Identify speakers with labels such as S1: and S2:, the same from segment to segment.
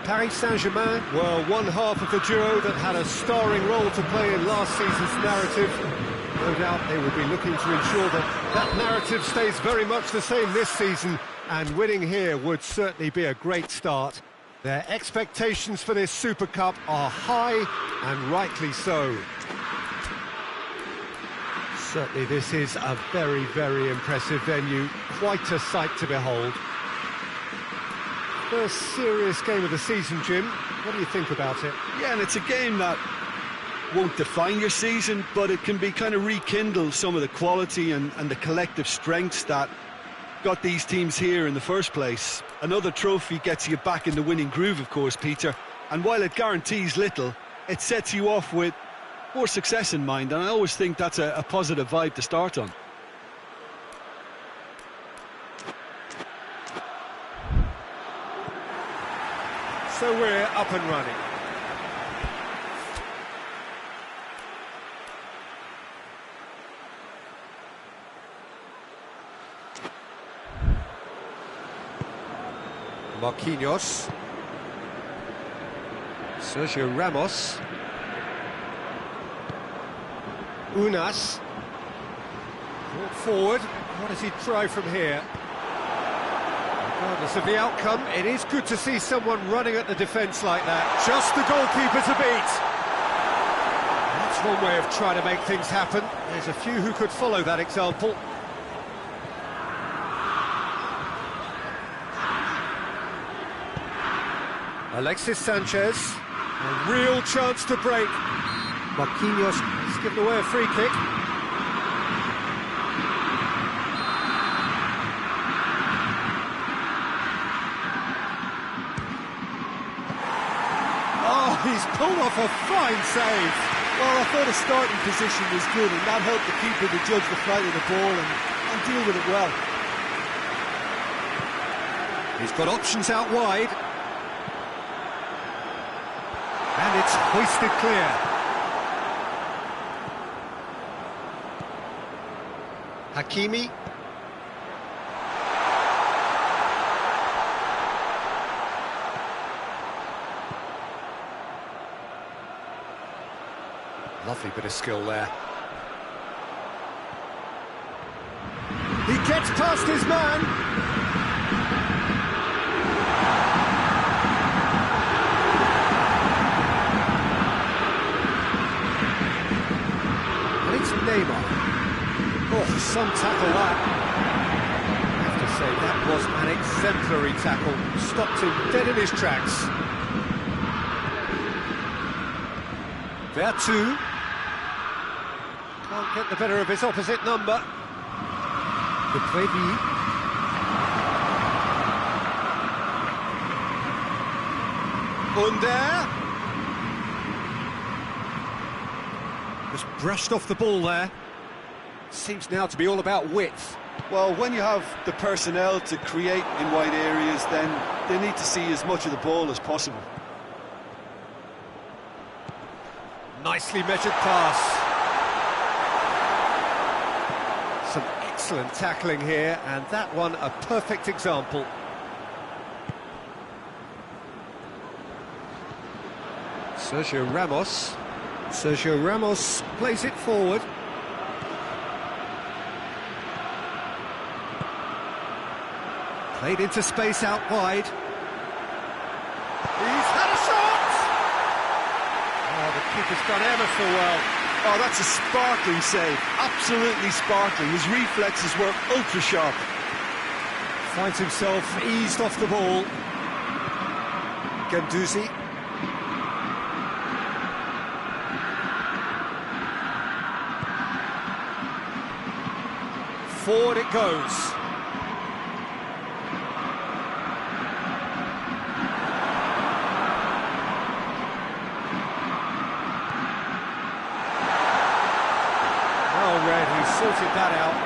S1: Paris Saint-Germain were one half of the duo that had a starring role to play in last season's narrative. No doubt they will be looking to ensure that that narrative stays very much the same this season, and winning here would certainly be a great start. Their expectations for this Super Cup are high, and rightly so. Certainly this is a very, very impressive venue, quite a sight to behold. First serious game of the season, Jim. What do you think about it?
S2: Yeah, and it's a game that won't define your season, but it can be kind of rekindle some of the quality and the collective strengths that got these teams here in the first place. Another trophy gets you back in the winning groove, of course, Peter, and while it guarantees little, it sets you off with more success in mind, and I always think that's a positive vibe to start on.
S1: So we're up and running. Marquinhos. Sergio Ramos. Unas. Brought forward. What does he try from here? Regardless of the outcome, it is good to see someone running at the defence like that. Just the goalkeeper to beat. That's one way of trying to make things happen. There's a few who could follow that example. Alexis Sanchez, a real chance to break. Marquinhos has given away a free kick. Oh, he's pulled off a fine save.
S3: Well, I thought the starting position was good, and that helped the keeper to judge the flight of the ball and deal with it well.
S1: He's got options out wide. And it's hoisted clear. Hakimi. Lovely bit of skill there. He gets past his man. Neymar. Oh, some tackle that. I have to say, that was an exemplary tackle. Stopped him dead in his tracks. Vertu. Can't get the better of his opposite number. De Préville. Under. Just brushed off the ball there. Seems now to be all about width.
S2: Well, when you have the personnel to create in wide areas, then they need to see as much of the ball as possible.
S1: Nicely measured pass. Some excellent tackling here, and that one a perfect example. Sergio Ramos. Sergio Ramos plays it forward. Played into space out wide. He's had a shot! Oh, the keeper's done ever so well.
S2: Oh, that's a sparkling save. Absolutely sparkling. His reflexes were ultra sharp.
S1: Finds himself eased off the ball. Guendouzi. Forward it goes. Well read, he sorted that out.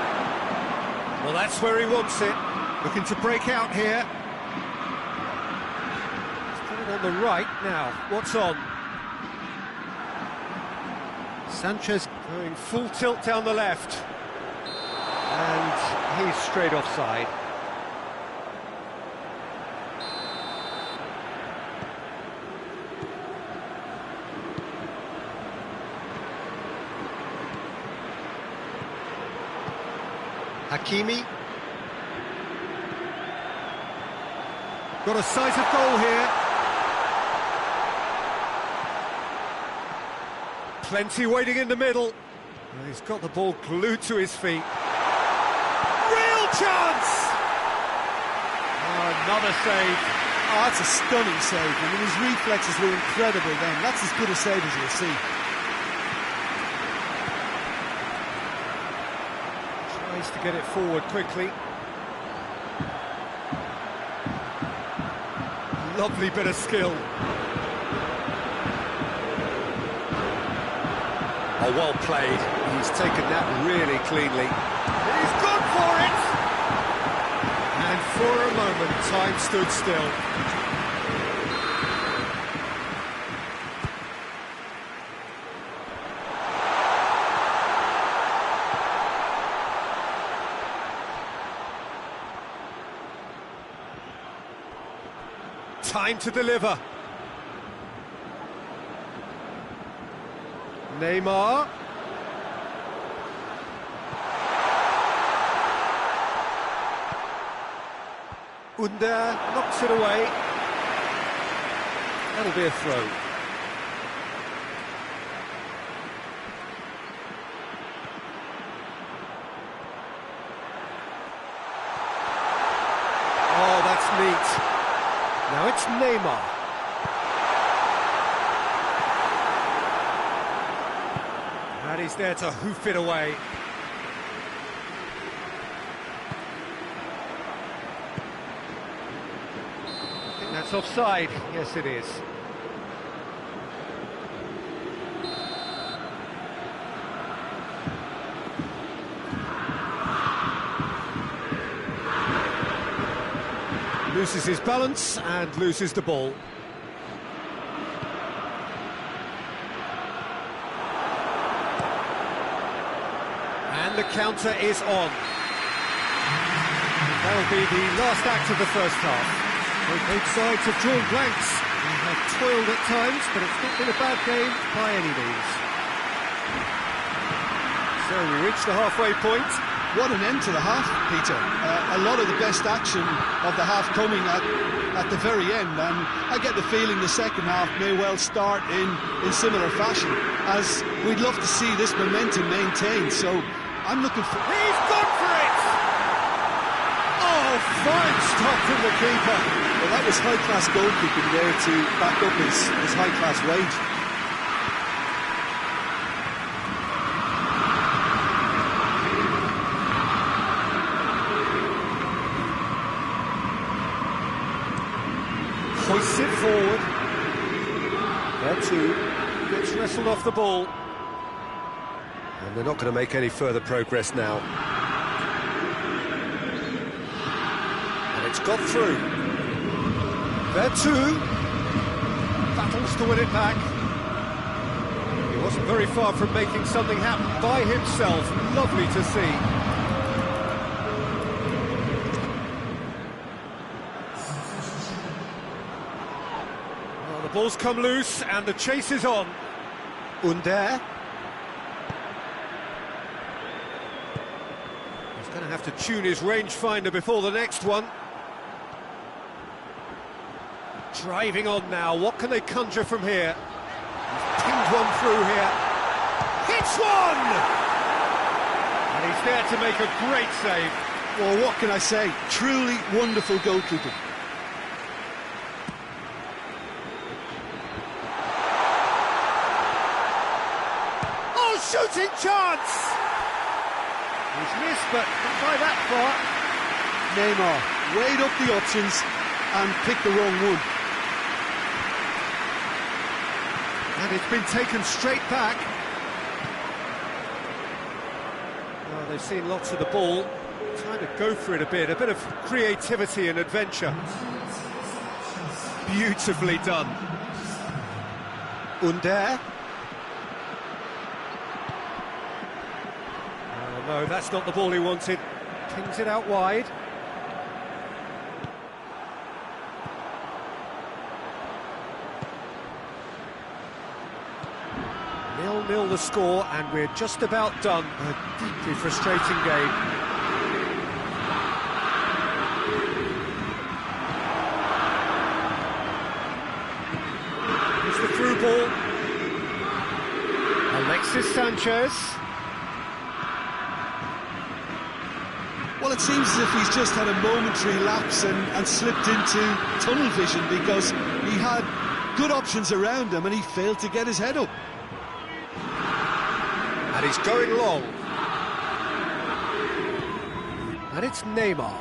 S1: Well, that's where he wants it. Looking to break out here. He's got it on the right now. What's on? Sanchez going full tilt down the left. And he's straight offside. Hakimi. Got a sight of goal here. Plenty waiting in the middle. And he's got the ball glued to his feet. Real chance! Oh, another save.
S3: Oh, that's a stunning save. I mean, his reflexes were incredible then. That's as good a save as you'll see.
S1: Tries to get it forward quickly. Lovely bit of skill. Oh, well played. He's taken that really cleanly. He's gone for it! And for a moment, time stood still. Time to deliver. Neymar. Under knocks it away. That'll be a throw. Oh, that's neat. Now it's Neymar. And he's there to hoof it away. I think that's offside. Yes, it is. Loses his balance and loses the ball. And the counter is on. That'll be the last act of the first half. Both sides have drawn blanks and have toiled at times, but it's not been a bad game by any means. So we reach the halfway point.
S3: What an end to the half, Peter. A lot of the best action of the half coming at the very end, and I get the feeling the second half may well start in similar fashion, as we'd love to see this momentum maintained. So I'm looking for...
S1: He's gone for it! Oh, fine stop from the keeper.
S3: Well, that was high-class goalkeeping there to back up his high-class wage.
S1: Hoists it forward. There too. Gets wrestled off the ball. And they're not going to make any further progress now. And it's got through. There too. Battles to win it back. He wasn't very far from making something happen by himself. Lovely to see. The ball's come loose and the chase is on. Under. He's going to have to tune his rangefinder before the next one. Driving on now, what can they conjure from here? He's pinged one through here. Hits one! And he's there to make a great save.
S3: Well, what can I say? Truly wonderful goalkeeping.
S1: Shooting chance! He's missed, but not by that far.
S3: Neymar weighed up the options and picked the wrong one.
S1: And it's been taken straight back. Well, they've seen lots of the ball. Time to go for it a bit of creativity and adventure. Beautifully done. Under. No, that's not the ball he wanted. Pings it out wide. 0-0 the score, and we're just about done. A deeply frustrating game. Sanchez.
S3: Well, it seems as if he's just had a momentary lapse and slipped into tunnel vision, because he had good options around him and he failed to get his head up.
S1: And he's going long. And it's Neymar.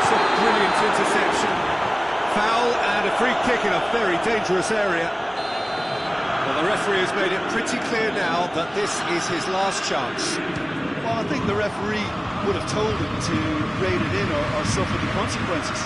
S1: It's a brilliant interception. Foul and a free kick in a very dangerous area. Well, the referee has made it pretty clear now that this is his last chance.
S3: Well, I think the referee would have told him to rein it in or suffer the consequences.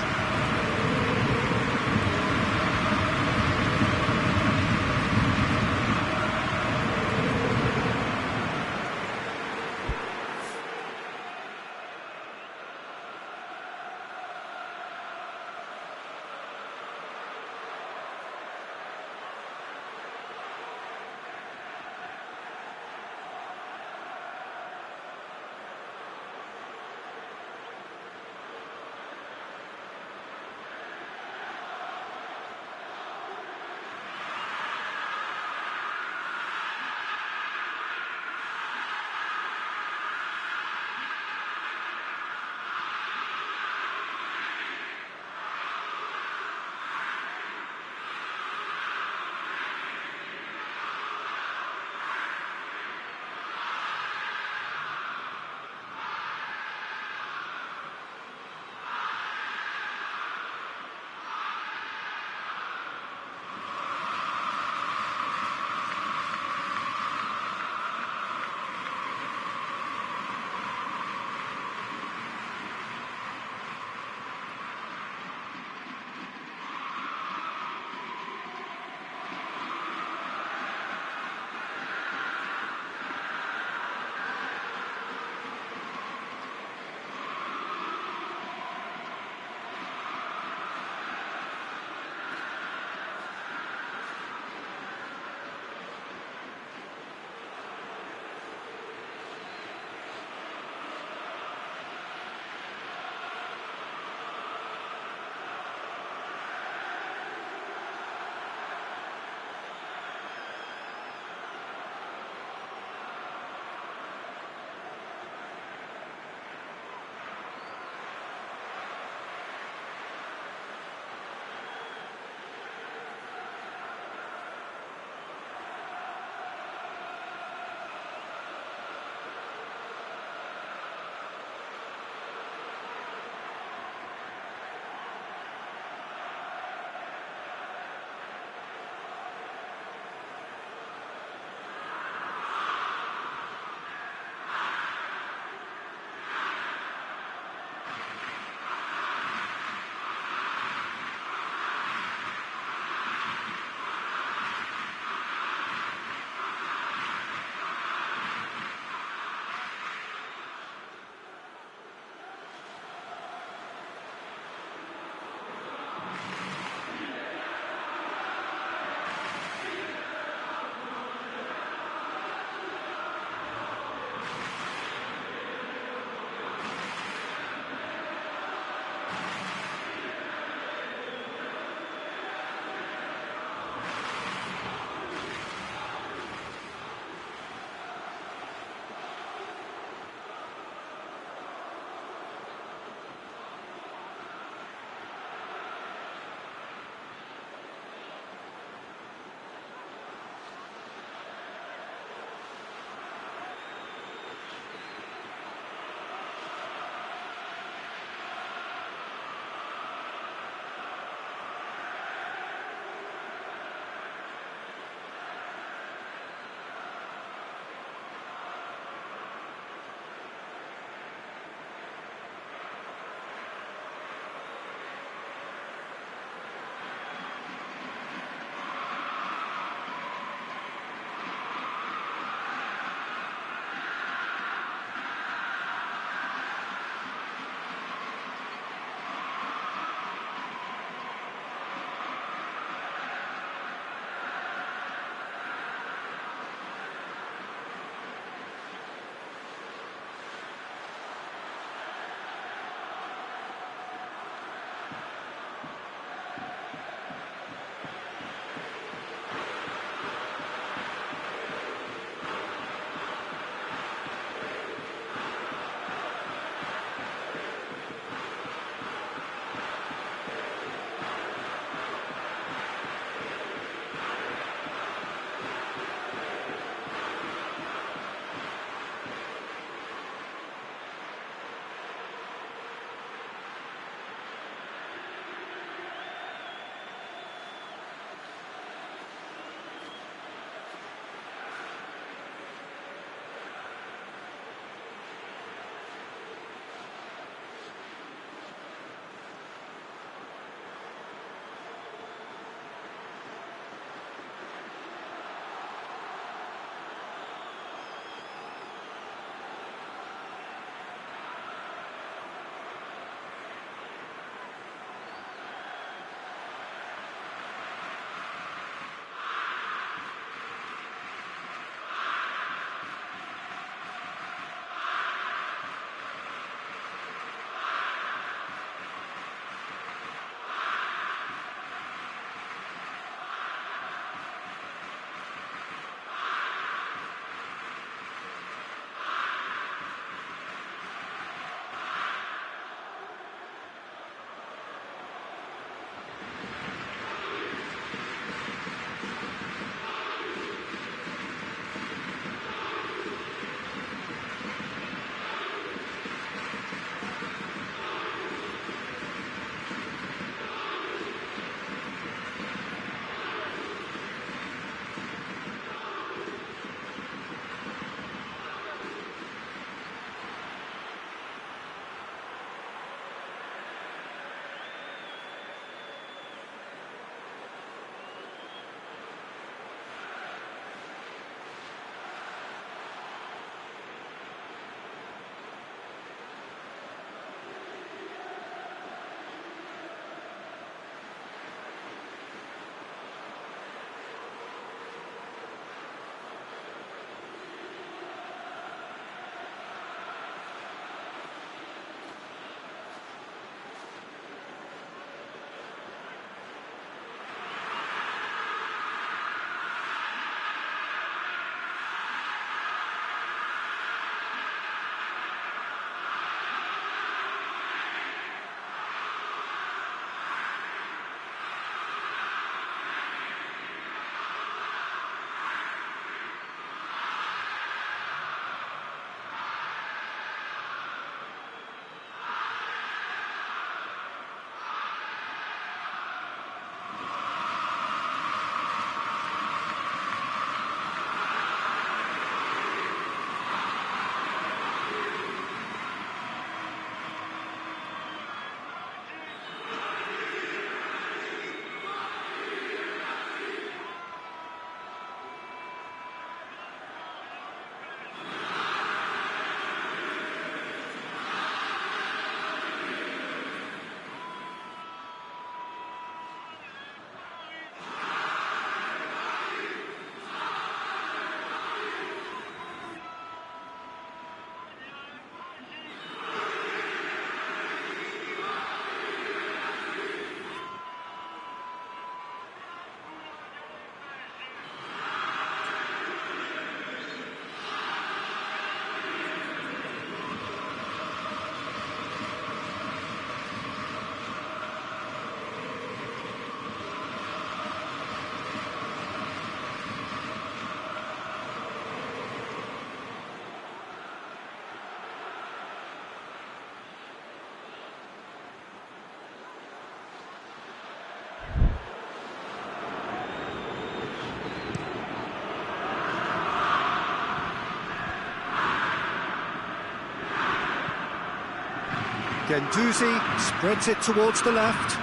S1: Guendouzi spreads it towards the left.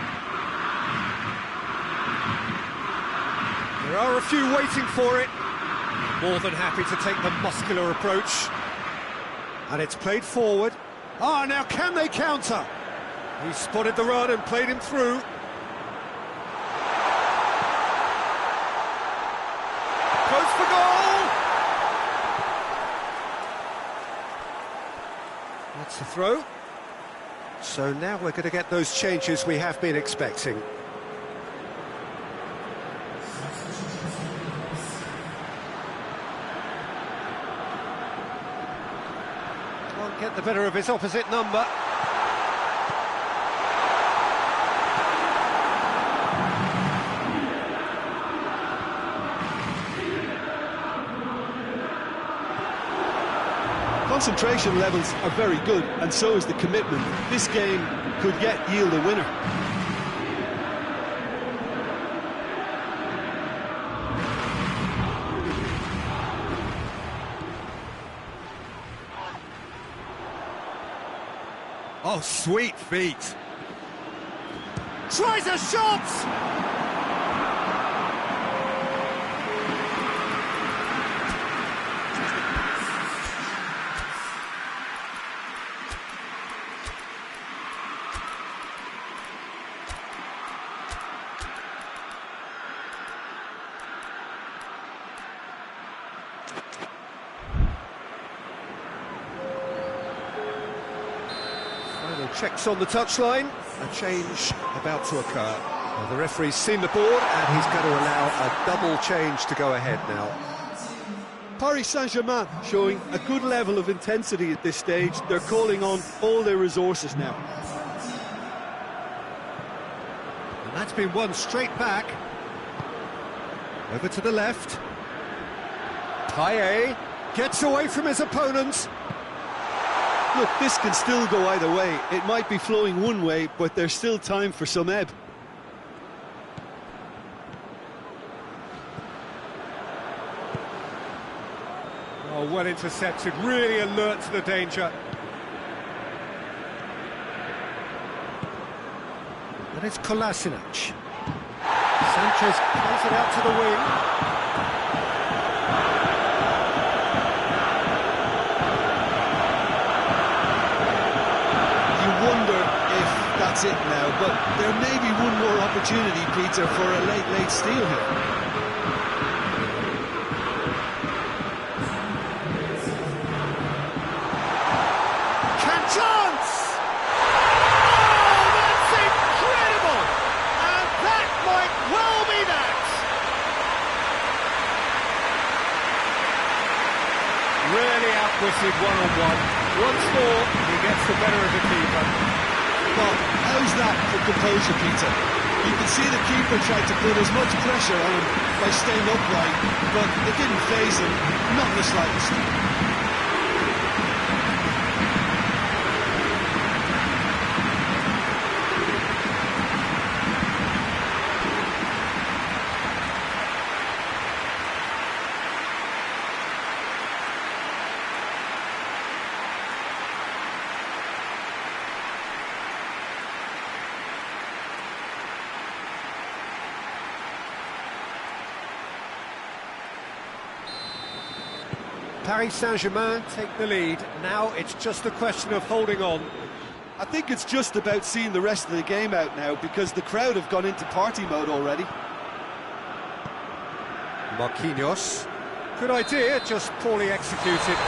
S1: There are a few waiting for it. More than happy to take the muscular approach. And it's played forward. Ah, now can they counter? He spotted the run and played him through. Goes for goal! That's the throw. So now we're going to get those changes we have been expecting. Can't get the better of his opposite number.
S3: Concentration levels are very good, and so is the commitment. This game could yet yield a winner.
S1: Oh, sweet feet. Tries a shot! Final checks on the touchline. A change about to occur. Well, the referee's seen the board and he's going to allow a double change to go ahead now.
S3: Paris Saint-Germain showing a good level of intensity at this stage. They're calling on all their resources now.
S1: And that's been won straight back. Over to the left. Payet gets away from his opponent.
S3: Look, this can still go either way. It might be flowing one way, but there's still time for some ebb.
S1: Oh, well intercepted, really alert to the danger. And it's Kolasinac. Sanchez plays it out to the wing.
S3: That's it now, but there may be one more opportunity, Peter, for a late steal here.
S1: Can chance! Oh, that's incredible! And that might well be that! Really outwitted one-on-one. Once more, he gets the better of the keeper.
S3: Well, how's that for composure, Peter? You can see the keeper tried to put as much pressure on him by staying upright, but it didn't faze him, not in the slightest.
S1: Paris Saint-Germain take the lead. Now it's just a question of holding on.
S3: I think it's just about seeing the rest of the game out now, because the crowd have gone into party mode already.
S1: Marquinhos. Good idea, just poorly executed.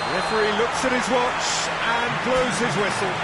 S1: The referee looks at his watch and blows his whistle.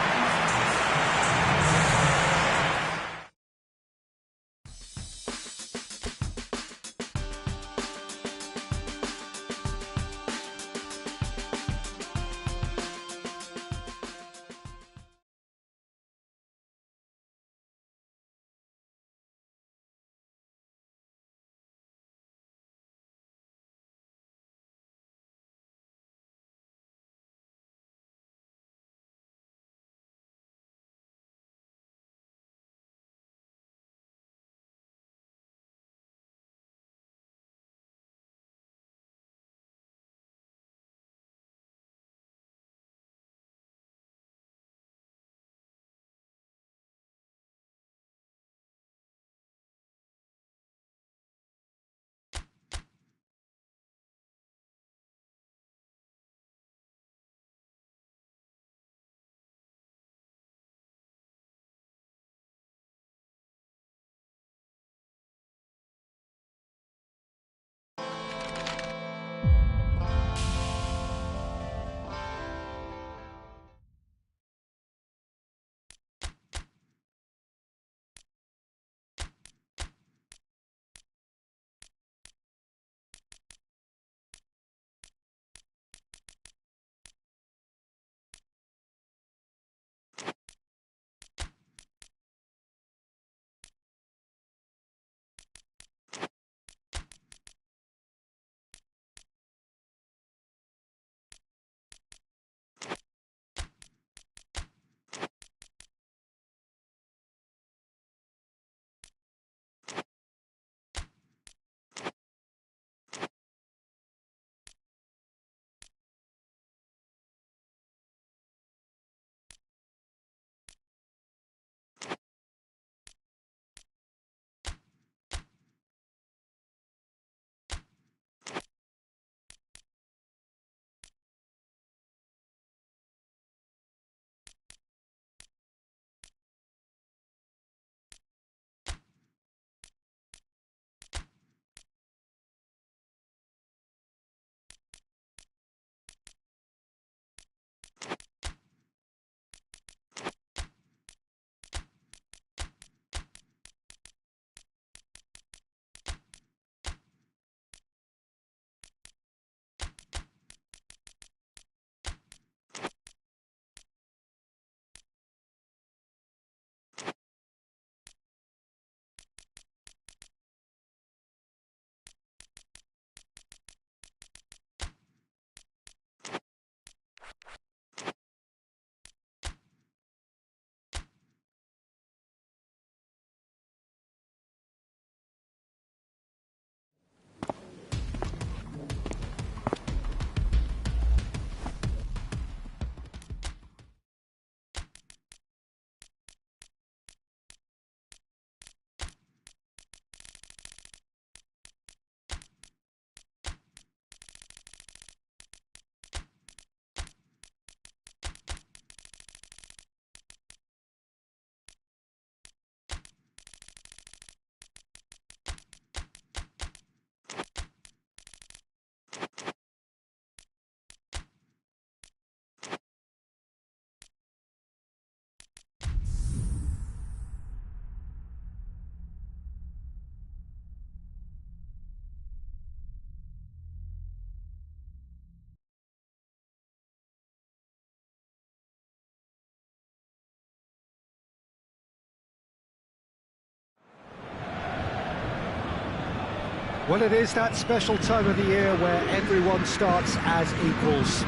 S1: Well, it is that special time of the year where everyone starts as equals.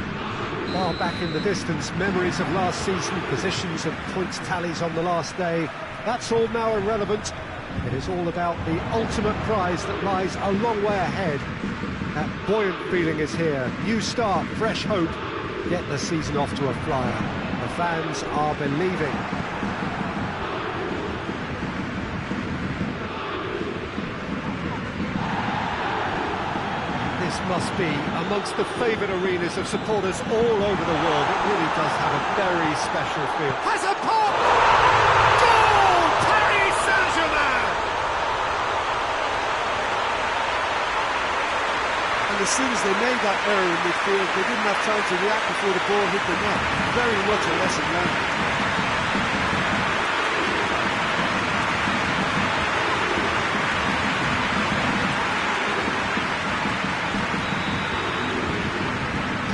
S1: Far back in the distance, memories of last season, positions of points tallies on the last day, that's all now irrelevant. It is all about the ultimate prize that lies a long way ahead. That buoyant feeling is here. New start, fresh hope. Get the season off to a flyer. The fans are believing. This must be amongst the favoured arenas of supporters all over the world. It really does have a very special feel. Has a pop! Goal! Paris Saint-Germain!
S3: And as soon as they made that error in midfield, they didn't have time to react before the ball hit the net. Very much a lesson learned.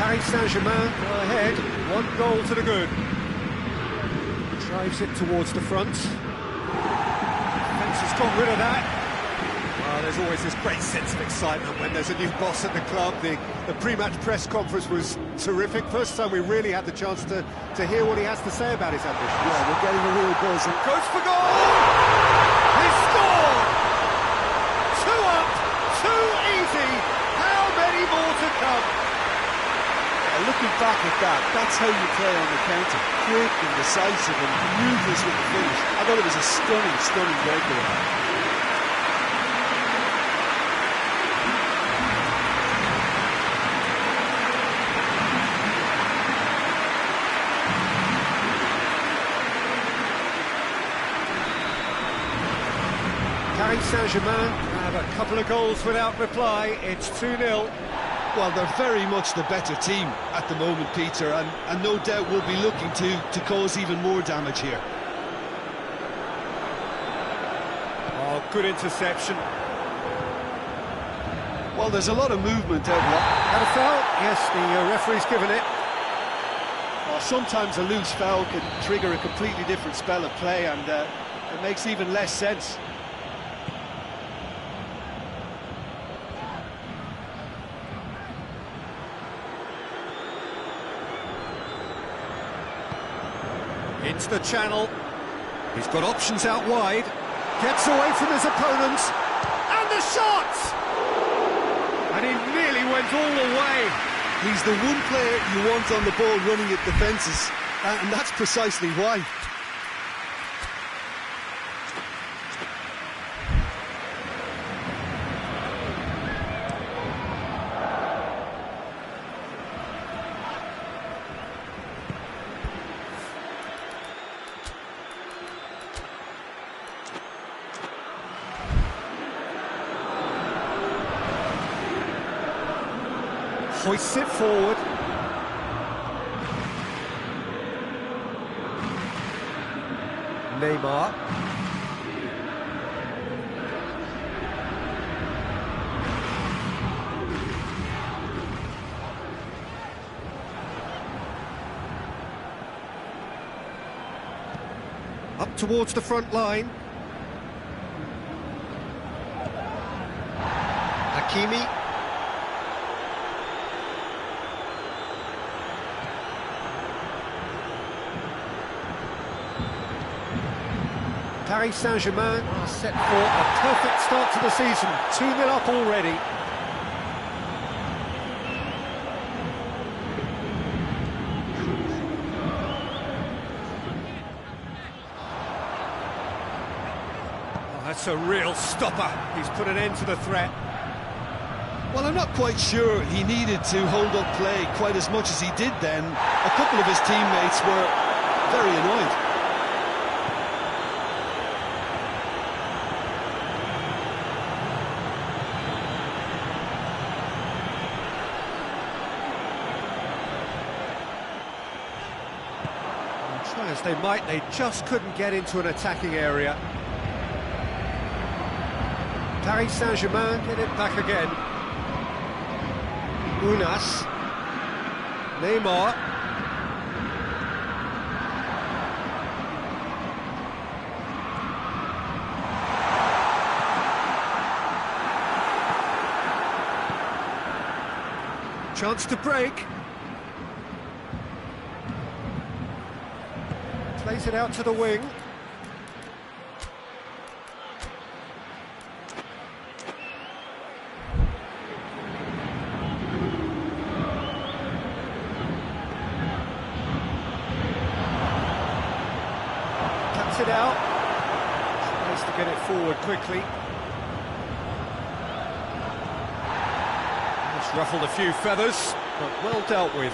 S1: Paris Saint-Germain are ahead, 1 goal to the good. Drives it towards the front. Defence has got rid of that. Well, there's always this great sense of excitement when there's a new boss at the club. The pre-match press conference was terrific. First time we really had the chance to hear what he has to say about his ambitions.
S3: Yeah, we're getting a real buzz.
S1: Goes for goal! He scored! 2 up, 2 easy. How many more to come?
S3: Looking back at that, that's how you play on the counter. Quick and decisive and ruthless with the finish. I thought it was a stunning, stunning breakaway.
S1: Paris Saint-Germain have a couple of goals without reply. It's 2-0.
S3: Well, they're very much the better team at the moment, Peter, and no doubt will be looking to cause even more damage here.
S1: Oh, good interception.
S3: Well, there's a lot of movement out there.
S1: Had a foul? Yes, the referee's given it.
S3: Well, sometimes a loose foul can trigger a completely different spell of play, and it makes even less sense.
S1: Into the channel. He's got options out wide. Gets away from his opponents. And the shot! And he nearly went all the way.
S3: He's the one player you want on the ball running at defences, and that's precisely why.
S1: Hoists it forward. Neymar. Up towards the front line. Hakimi. Paris Saint-Germain are set for a perfect start to the season. 2-0 up already. Oh, that's a real stopper. He's put an end to the threat.
S3: Well, I'm not quite sure he needed to hold up play quite as much as he did then. A couple of his teammates were very annoyed.
S1: Try as they might, they just couldn't get into an attacking area. Paris Saint-Germain get it back again. Unas. Neymar. Chance to break. Plays it out to the wing. Cuts it out. Tries to get it forward quickly. Just ruffled a few feathers, but well dealt with.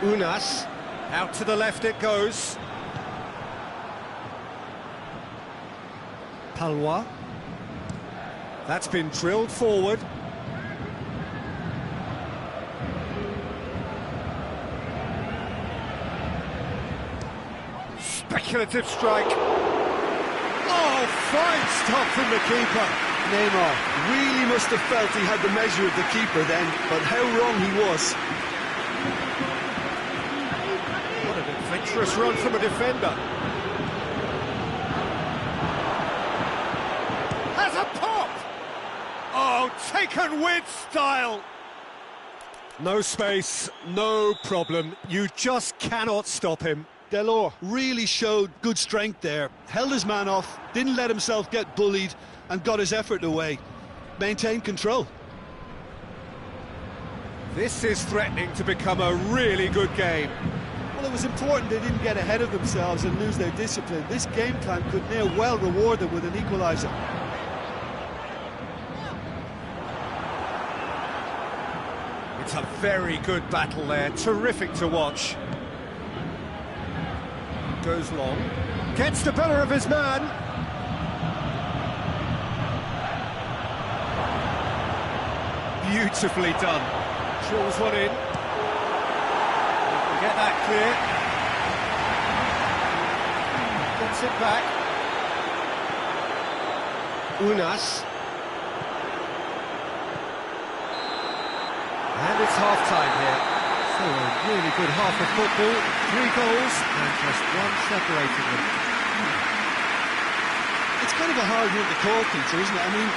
S1: Unas, out to the left it goes. Palwa. That's been drilled forward. Speculative strike. Oh, fine stop from the keeper.
S2: Neymar really must have felt he had the measure of the keeper then, but how wrong he was.
S1: What an adventurous run from a defender. Has a pop! Oh, taken with style! No space, no problem. You just cannot stop him.
S3: Delors really showed good strength there, held his man off, didn't let himself get bullied, and got his effort away. Maintained control.
S1: This is threatening to become a really good game.
S3: Well, it was important they didn't get ahead of themselves and lose their discipline. This game plan could now well reward them with an equaliser.
S1: It's a very good battle there, terrific to watch. Goes long, gets the better of his man. Beautifully done. Drills one in. Get that clear. Gets it back. Unas. And it's half-time here. So a really good half of football. 3 goals and just one separating them.
S3: It's kind of a hard one to call, Peter, isn't it? I mean,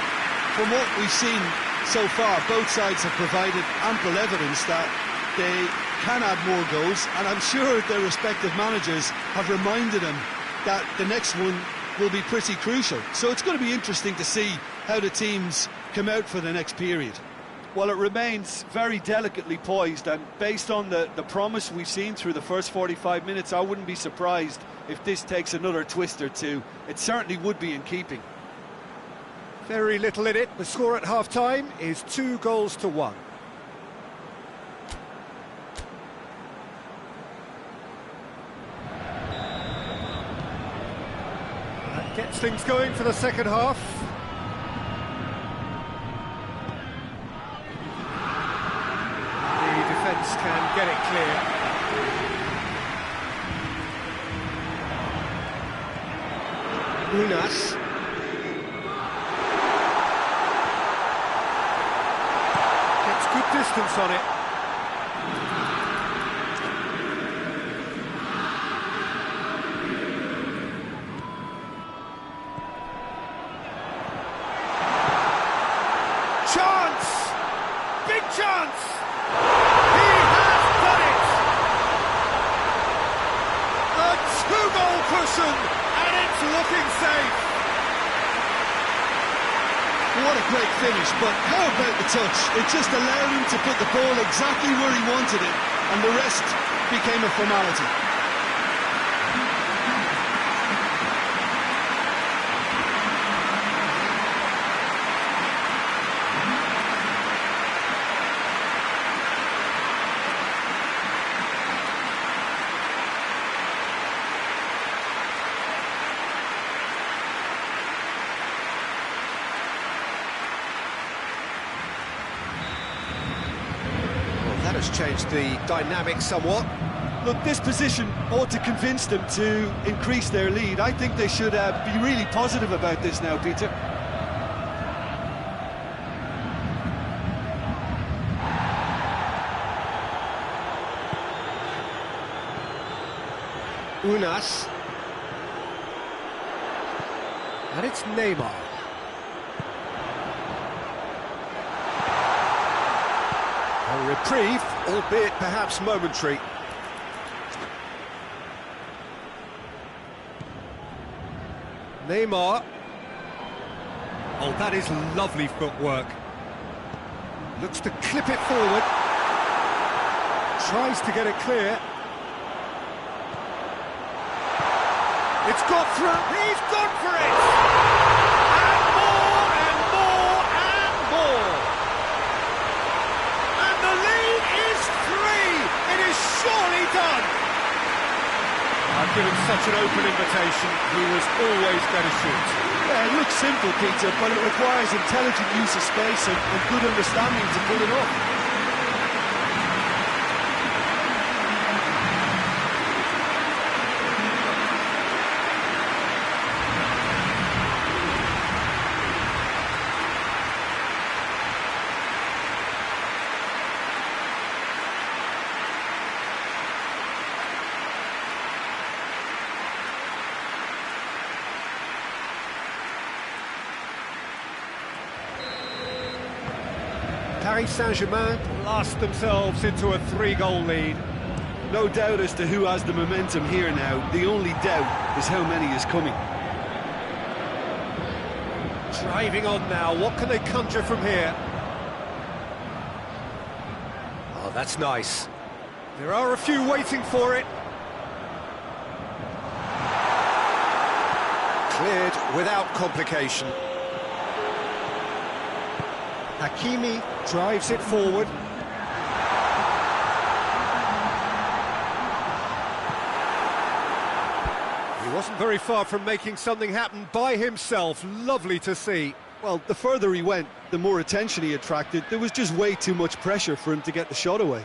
S3: from what we've seen so far, both sides have provided ample evidence that they can add more goals, and I'm sure their respective managers have reminded them that the next one will be pretty crucial. So it's going to be interesting to see how the teams come out for the next period.
S2: Well, it remains very delicately poised, and based on the promise we've seen through the first 45 minutes, I wouldn't be surprised if this takes another twist or two. It certainly would be in keeping.
S1: Very little in it. The score at half-time is 2 goals to 1. That gets things going for the second half. The defence can get it clear. Unas. Good distance on it. Chance! Big chance! He has done it! A 2-goal cushion, and it's looking safe.
S3: What a great finish, but how about the touch? It just allowed him to put the ball exactly where he wanted it, and the rest became a formality.
S1: Has changed the dynamic somewhat.
S3: Look, this position ought to convince them to increase their lead. I think they should be really positive about this now, Peter.
S1: Unas. And it's Neymar. A reprieve, albeit perhaps momentary. Neymar. Oh, that is lovely footwork. Looks to clip it forward. Tries to get it clear. It's got through. He's gone for it! And more, and more, and more. And the lead is 3. It is surely done. I've given such an open invitation. He was always going to shoot.
S3: Yeah, it looks simple, Peter, but it requires intelligent use of space and good understanding to pull it off.
S1: Paris Saint-Germain blast themselves into a 3-goal lead.
S2: No doubt as to who has the momentum here now. The only doubt is how many is coming.
S1: Driving on now, what can they conjure from here? Oh, that's nice. There are a few waiting for it. Cleared without complication. Hakimi drives it forward. He wasn't very far from making something happen by himself. Lovely to see.
S2: Well, the further he went, the more attention he attracted. There was just way too much pressure for him to get the shot away.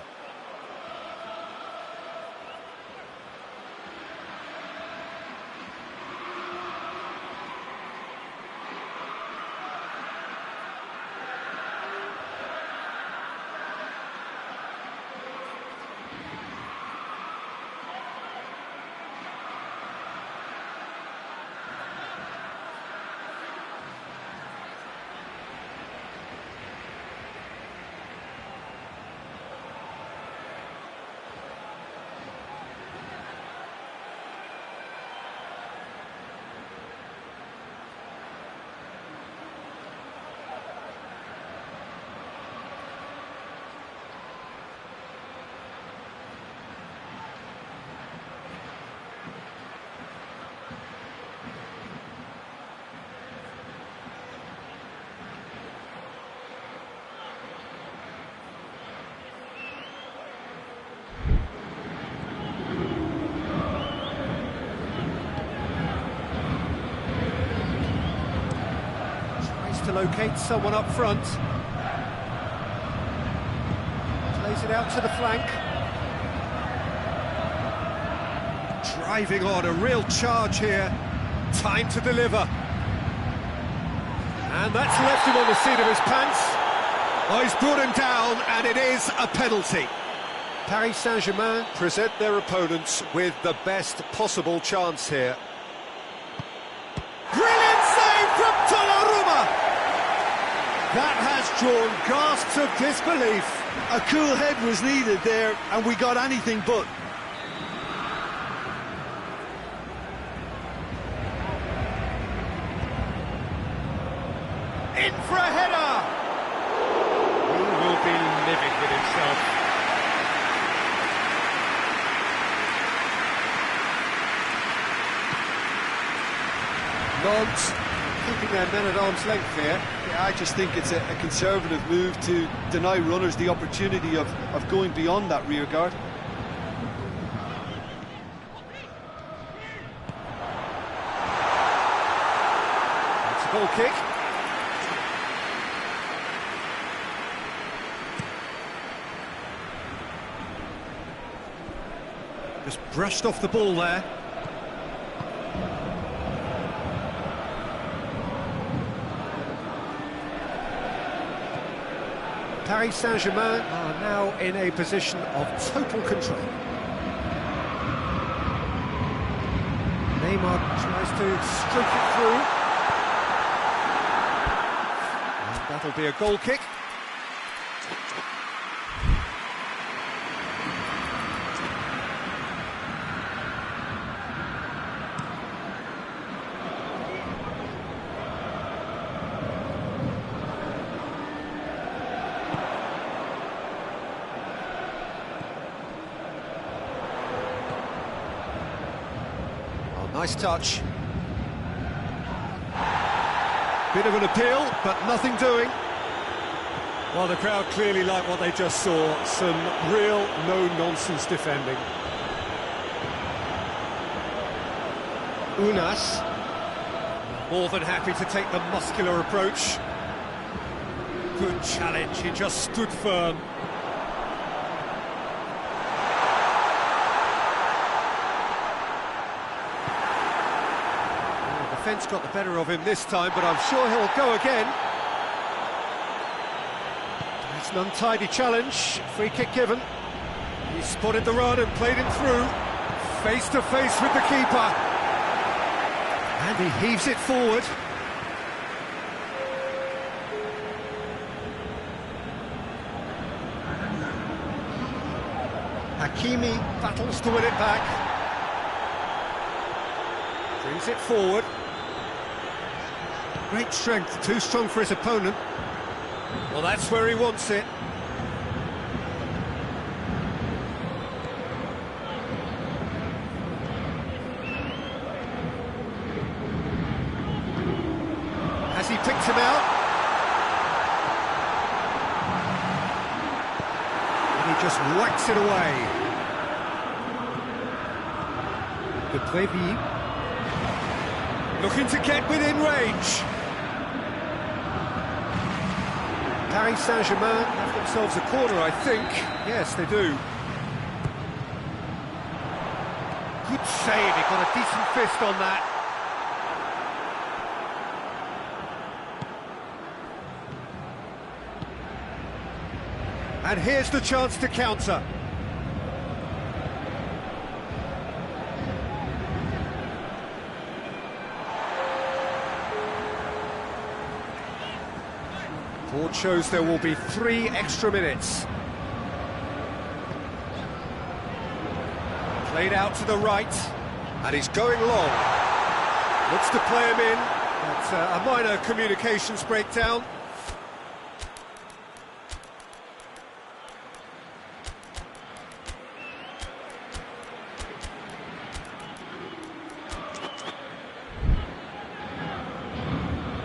S1: To locate someone up front. Plays it out to the flank. Driving on, a real charge here. Time to deliver. And that's left him on the seat of his pants. Oh, he's brought him down, and it is a penalty. Paris Saint-Germain present their opponents with the best possible chance here. Brilliant save from Donnarumma! That has drawn gasps of disbelief.
S2: A cool head was needed there, and we got anything but.
S1: In for a header! He will be livid with himself. Nods, keeping their men at arm's length here.
S2: Yeah, I just think it's a conservative move to deny runners the opportunity of going beyond that rear guard.
S1: It's a goal kick. Just brushed off the ball there. Paris Saint-Germain are now in a position of total control. Neymar tries to streak it through. That'll be a goal kick. Oh, nice touch. Bit of an appeal, but nothing doing. Well, the crowd clearly like what they just saw. Some real no-nonsense defending. Unas, more than happy to take the muscular approach. Good challenge, he just stood firm. Defence got the better of him this time, but I'm sure he'll go again. It's an untidy challenge, free kick given. He spotted the run and played him through, face to face with the keeper. And he heaves it forward. Hakimi battles to win it back. Brings it forward. Great strength, too strong for his opponent. Well, that's where he wants it. Has he picked him out? And he just whacks it away. De Préville. Looking to get within range. Paris Saint-Germain have themselves a corner, I think. Yes, they do. Good save, he got a decent fist on that. And here's the chance to counter. Board shows there will be 3 extra minutes. Played out to the right, and he's going long. Looks to play him in, but a minor communications breakdown.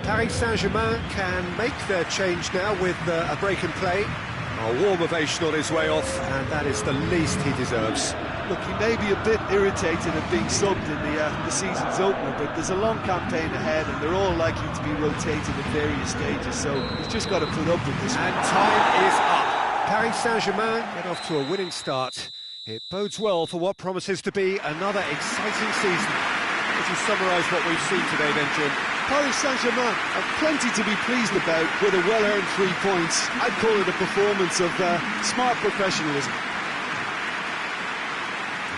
S1: Paris Saint-Germain can make their change now with a break and play. A warm ovation on his way off, and that is the least he deserves.
S3: Look, he may be a bit irritated at being subbed in the season's opener, but there's a long campaign ahead, and they're all likely to be rotated at various stages, so he's just got to put up with this.
S1: And time is up. Paris Saint-Germain get off to a winning start. It bodes well for what promises to be another exciting season. Would you summarise what we've seen today then, Jim?
S3: Paris Saint-Germain have plenty to be pleased about with a well-earned 3 points. I'd call it a performance of smart professionalism.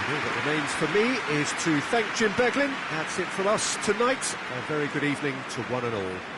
S1: All that remains for me is to thank Jim Beglin. That's it from us tonight. A very good evening to one and all.